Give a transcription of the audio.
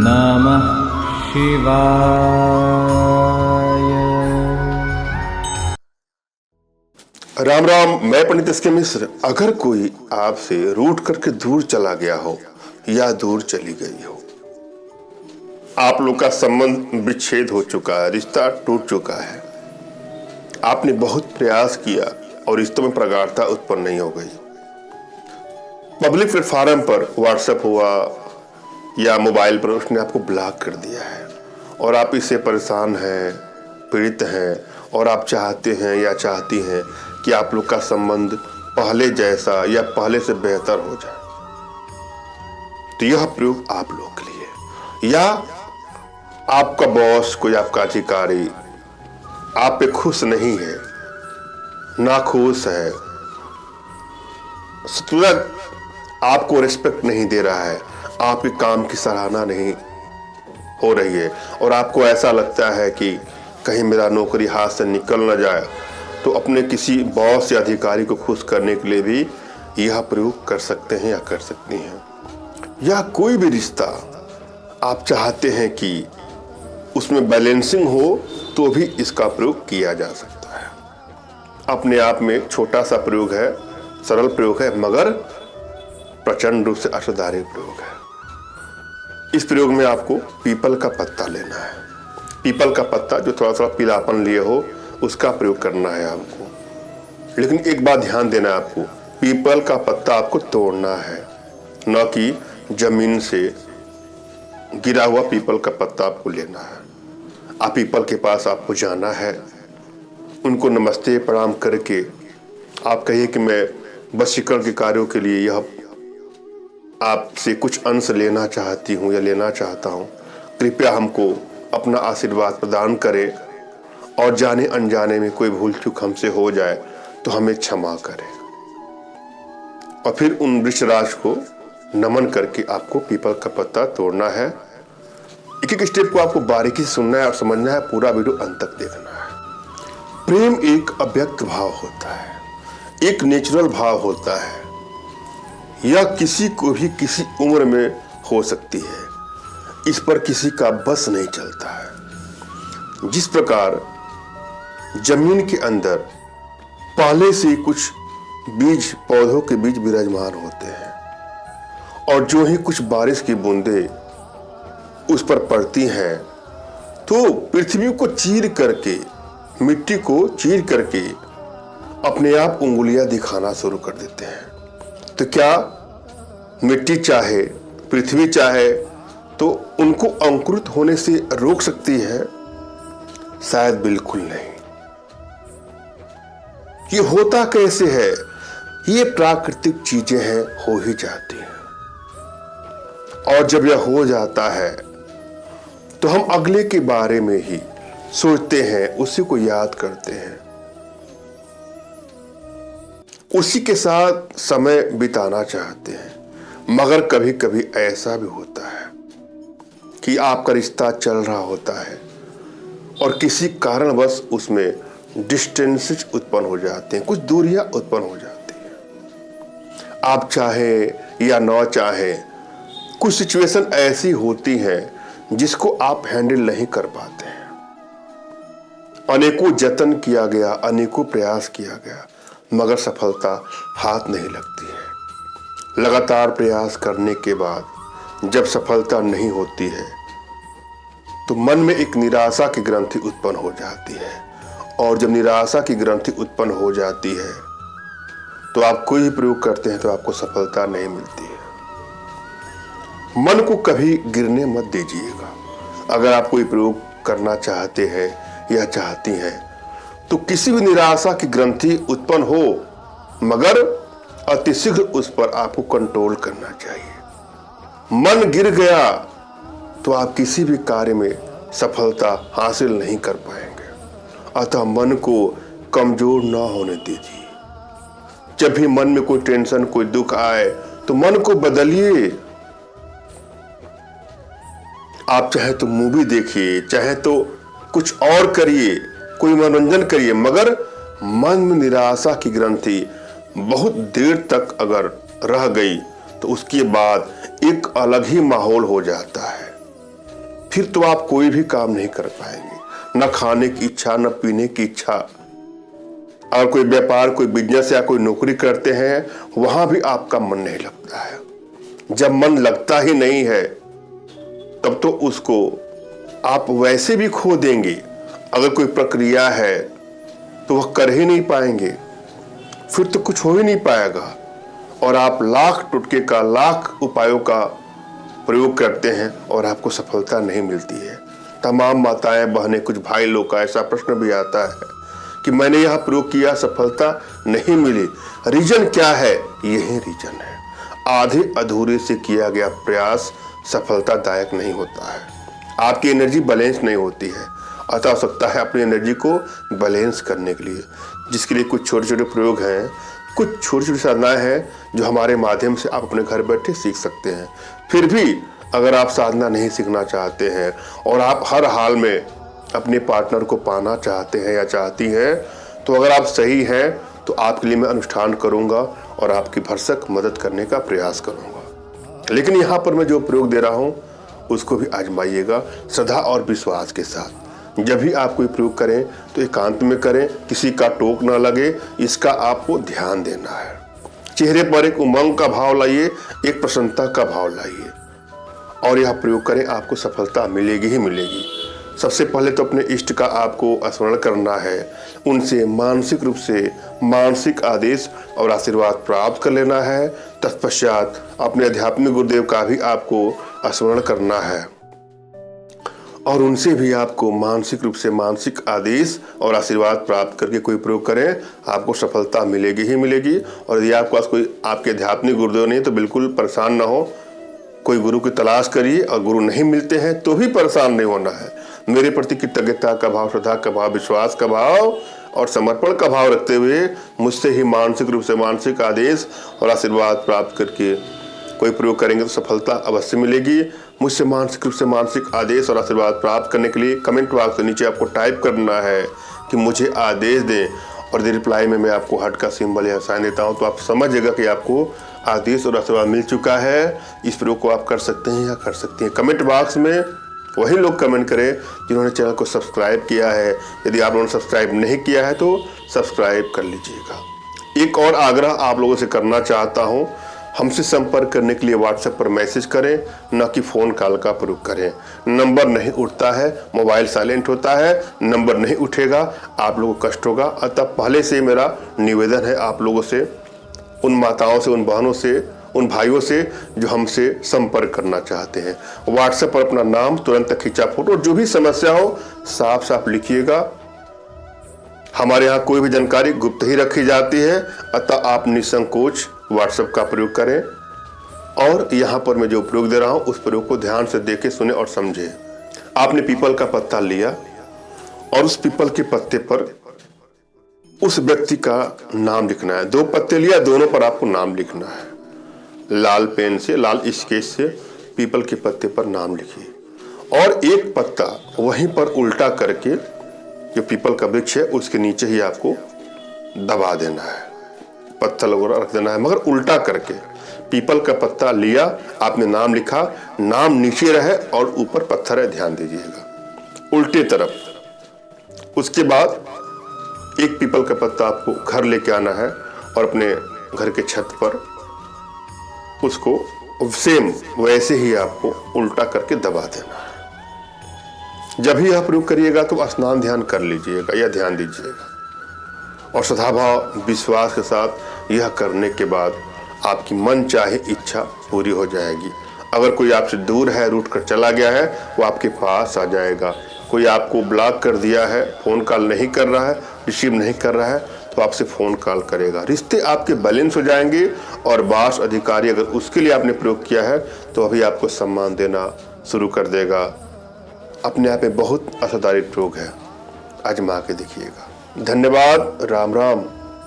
नमः शिवाय। राम राम। मैं पंडित एस के मिश्र। अगर कोई आपसे रूठ करके दूर चला गया हो या दूर चली गई हो, आप लोग का संबंध विच्छेद हो चुका है, रिश्ता टूट चुका है, आपने बहुत प्रयास किया और रिश्तों में प्रगाढ़ता उत्पन्न नहीं हो गई, पब्लिक प्लेटफॉर्म पर व्हाट्सएप हुआ या मोबाइल पर उसने आपको ब्लॉक कर दिया है और आप इससे परेशान हैं, पीड़ित हैं और आप चाहते हैं या चाहती हैं कि आप लोग का संबंध पहले जैसा या पहले से बेहतर हो जाए, तो यह प्रयोग आप लोग के लिए। या आपका बॉस, कोई आपका अधिकारी आप पे खुश नहीं है, नाखुश है, तुरंत आपको रिस्पेक्ट नहीं दे रहा है, आपके काम की सराहना नहीं हो रही है और आपको ऐसा लगता है कि कहीं मेरा नौकरी हाथ से निकल ना जाए, तो अपने किसी बॉस या अधिकारी को खुश करने के लिए भी यह प्रयोग कर सकते हैं या कर सकती हैं। या कोई भी रिश्ता आप चाहते हैं कि उसमें बैलेंसिंग हो, तो भी इसका प्रयोग किया जा सकता है। अपने आप में छोटा सा प्रयोग है, सरल प्रयोग है, मगर प्रचंड रूप से असरदारी प्रयोग है। इस प्रयोग में आपको पीपल का पत्ता लेना है। पीपल का पत्ता जो थोड़ा थोड़ा पीलापन लिए हो, उसका प्रयोग करना है आपको। लेकिन एक बात ध्यान देना है आपको, पीपल का पत्ता आपको तोड़ना है, न कि जमीन से गिरा हुआ पीपल का पत्ता आपको लेना है। आप पीपल के पास आपको जाना है, उनको नमस्ते प्रणाम करके आप कहिए कि मैं वशीकरण के कार्यों के लिए यह आपसे कुछ अंश लेना चाहती हूँ या लेना चाहता हूँ, कृपया हमको अपना आशीर्वाद प्रदान करें और जाने अनजाने में कोई भूल चूक हमसे हो जाए तो हमें क्षमा करें। और फिर उन वृक्षराज को नमन करके आपको पीपल का पत्ता तोड़ना है। एक एक स्टेप को आपको बारीकी से सुनना है और समझना है, पूरा वीडियो अंत तक देखना है। प्रेम एक अव्यक्त भाव होता है, एक नेचुरल भाव होता है। यह किसी को भी किसी उम्र में हो सकती है, इस पर किसी का बस नहीं चलता है। जिस प्रकार जमीन के अंदर पहले से कुछ बीज, पौधों के बीज विराजमान होते हैं और जो ही कुछ बारिश की बूंदें उस पर पड़ती हैं तो पृथ्वी को चीर करके, मिट्टी को चीर करके अपने आप उंगलियां दिखाना शुरू कर देते हैं। तो क्या मिट्टी चाहे, पृथ्वी चाहे तो उनको अंकुरित होने से रोक सकती है? शायद बिल्कुल नहीं। ये होता कैसे है? ये प्राकृतिक चीजें हैं, हो ही जाती हैं। और जब यह हो जाता है तो हम अगले के बारे में ही सोचते हैं, उसी को याद करते हैं, उसी के साथ समय बिताना चाहते हैं। मगर कभी कभी ऐसा भी होता है कि आपका रिश्ता चल रहा होता है और किसी कारणवश उसमें डिस्टेंसेस उत्पन्न हो जाते हैं, कुछ दूरियां उत्पन्न हो जाती हैं। आप चाहे या न चाहे, कुछ सिचुएशन ऐसी होती हैं जिसको आप हैंडल नहीं कर पाते हैं। अनेकों जतन किया गया, अनेकों प्रयास किया गया, मगर सफलता हाथ नहीं लगती है। लगातार प्रयास करने के बाद जब सफलता नहीं होती है तो मन में एक निराशा की ग्रंथि उत्पन्न हो जाती है और जब निराशा की ग्रंथि उत्पन्न हो जाती है तो आप कोई भी प्रयोग करते हैं तो आपको सफलता नहीं मिलती है। मन को कभी गिरने मत दीजिएगा। अगर आप कोई प्रयोग करना चाहते हैं या चाहती हैं तो किसी भी निराशा की ग्रंथि उत्पन्न हो, मगर अतिशीघ्र उस पर आपको कंट्रोल करना चाहिए। मन गिर गया तो आप किसी भी कार्य में सफलता हासिल नहीं कर पाएंगे। अतः मन को कमजोर ना होने दीजिए। जब भी मन में कोई टेंशन, कोई दुख आए तो मन को बदलिए। आप चाहे तो मूवी देखिए, चाहे तो कुछ और करिए, कोई मनोरंजन करिए, मगर मन में निराशा की ग्रंथि बहुत देर तक अगर रह गई तो उसके बाद एक अलग ही माहौल हो जाता है। फिर तो आप कोई भी काम नहीं कर पाएंगे, न खाने की इच्छा, न पीने की इच्छा। अगर कोई व्यापार, कोई बिजनेस या कोई नौकरी करते हैं, वहां भी आपका मन नहीं लगता है। जब मन लगता ही नहीं है तब तो उसको आप वैसे भी खो देंगे। अगर कोई प्रक्रिया है तो वह कर ही नहीं पाएंगे, फिर तो कुछ हो ही नहीं पाएगा। और आप लाख टुटके का, लाख उपायों का प्रयोग करते हैं और आपको सफलता नहीं मिलती है। तमाम माताएं, बहनें, कुछ भाई लोग का ऐसा प्रश्न भी आता है कि मैंने यह प्रयोग किया, सफलता नहीं मिली, रीजन क्या है? यही रीजन है, आधे अधूरे से किया गया प्रयास सफलतादायक नहीं होता है। आपकी एनर्जी बैलेंस नहीं होती है। अतः आवश्यकता है अपनी एनर्जी को बैलेंस करने के लिए, जिसके लिए कुछ छोटे छोटे प्रयोग हैं, कुछ छोटी छोटी साधनाएं हैं जो हमारे माध्यम से आप अपने घर बैठे सीख सकते हैं। फिर भी अगर आप साधना नहीं सीखना चाहते हैं और आप हर हाल में अपने पार्टनर को पाना चाहते हैं या चाहती हैं, तो अगर आप सही हैं तो आपके लिए मैं अनुष्ठान करूंगा और आपकी भरसक मदद करने का प्रयास करूंगा। लेकिन यहाँ पर मैं जो प्रयोग दे रहा हूँ उसको भी आजमाइएगा श्रद्धा और विश्वास के साथ। जब भी आप कोई प्रयोग करें तो एकांत में करें, किसी का टोक ना लगे, इसका आपको ध्यान देना है। चेहरे पर एक उमंग का भाव लाइए, एक प्रसन्नता का भाव लाइए और यह प्रयोग करें, आपको सफलता मिलेगी ही मिलेगी। सबसे पहले तो अपने इष्ट का आपको स्मरण करना है, उनसे मानसिक रूप से मानसिक आदेश और आशीर्वाद प्राप्त कर लेना है। तत्पश्चात अपने आध्यात्मिक गुरुदेव का भी आपको स्मरण करना है और उनसे भी आपको मानसिक रूप से मानसिक आदेश और आशीर्वाद प्राप्त करके कोई प्रयोग करें, आपको सफलता मिलेगी ही मिलेगी। और यदि आपके पास कोई आपके आध्यात्मिक गुरुदेव नहीं तो बिल्कुल परेशान ना हो, कोई गुरु की तलाश करिए और गुरु नहीं मिलते हैं तो भी परेशान नहीं होना है। मेरे प्रति कृतज्ञता का भाव, श्रद्धा का भाव, विश्वास का भाव और समर्पण का भाव रखते हुए मुझसे ही मानसिक रूप से मानसिक आदेश और आशीर्वाद प्राप्त करके कोई प्रयोग करेंगे तो सफलता अवश्य मिलेगी। मुझसे मानसिक रूप से मानसिक आदेश और आशीर्वाद प्राप्त करने के लिए कमेंट बॉक्स के नीचे आपको टाइप करना है कि मुझे आदेश दें और रिप्लाई में मैं आपको हार्ट का सिंबल या साइन देता हूं, तो आप समझिएगा कि आपको आदेश और आशीर्वाद मिल चुका है। इस प्रयोग को आप कर सकते हैं या कर सकती हैं। कमेंट बॉक्स में वही लोग कमेंट करें जिन्होंने चैनल को सब्सक्राइब किया है। यदि आप लोगों ने सब्सक्राइब नहीं किया है तो सब्सक्राइब कर लीजिएगा। एक और आग्रह आप लोगों से करना चाहता हूँ, हमसे संपर्क करने के लिए व्हाट्सएप पर मैसेज करें, न कि फ़ोन कॉल का प्रयोग करें। नंबर नहीं उठता है, मोबाइल साइलेंट होता है, नंबर नहीं उठेगा, आप लोगों को कष्ट होगा। अतः पहले से मेरा निवेदन है आप लोगों से, उन माताओं से, उन बहनों से, उन भाइयों से जो हमसे संपर्क करना चाहते हैं, व्हाट्सएप पर अपना नाम, तुरंत खींचा फोटो, जो भी समस्या हो साफ साफ लिखिएगा। हमारे यहाँ कोई भी जानकारी गुप्त ही रखी जाती है, अतः आप निसंकोच व्हाट्सएप का प्रयोग करें। और यहाँ पर मैं जो प्रयोग दे रहा हूँ उस प्रयोग को ध्यान से देखें, सुने और समझे। आपने पीपल का पत्ता लिया और उस पीपल के पत्ते पर उस व्यक्ति का नाम लिखना है। 2 पत्ते लिया, दोनों पर आपको नाम लिखना है। लाल पेन से, लाल स्केच से पीपल के पत्ते पर नाम लिखिए और एक पत्ता वहीं पर उल्टा करके जो पीपल का वृक्ष है उसके नीचे ही आपको दबा देना है, पत्थर वगैरह रख देना है, मगर उल्टा करके। पीपल का पत्ता लिया, आपने नाम लिखा, नाम नीचे रहे और ऊपर पत्थर है, ध्यान दीजिएगा, उल्टे तरफ। उसके बाद एक पीपल का पत्ता आपको घर लेके आना है और अपने घर के छत पर उसको सेम वैसे ही आपको उल्टा करके दबा देना है। जब भी यह प्रयोग करिएगा तो स्नान ध्यान कर लीजिएगा या ध्यान दीजिएगा और श्रद्धाभाव विश्वास के साथ यह करने के बाद आपकी मन चाहे इच्छा पूरी हो जाएगी। अगर कोई आपसे दूर है, रूठ कर चला गया है, वो आपके पास आ जाएगा। कोई आपको ब्लॉक कर दिया है, फ़ोन कॉल नहीं कर रहा है, रिसीव नहीं कर रहा है, तो आपसे फ़ोन कॉल करेगा। रिश्ते आपके बैलेंस हो जाएंगे और बॉस अधिकारी अगर उसके लिए आपने प्रयोग किया है तो अभी आपको सम्मान देना शुरू कर देगा। अपने आप में बहुत असरदारी प्रयोग है, आजमा के देखिएगा। धन्यवाद। राम राम।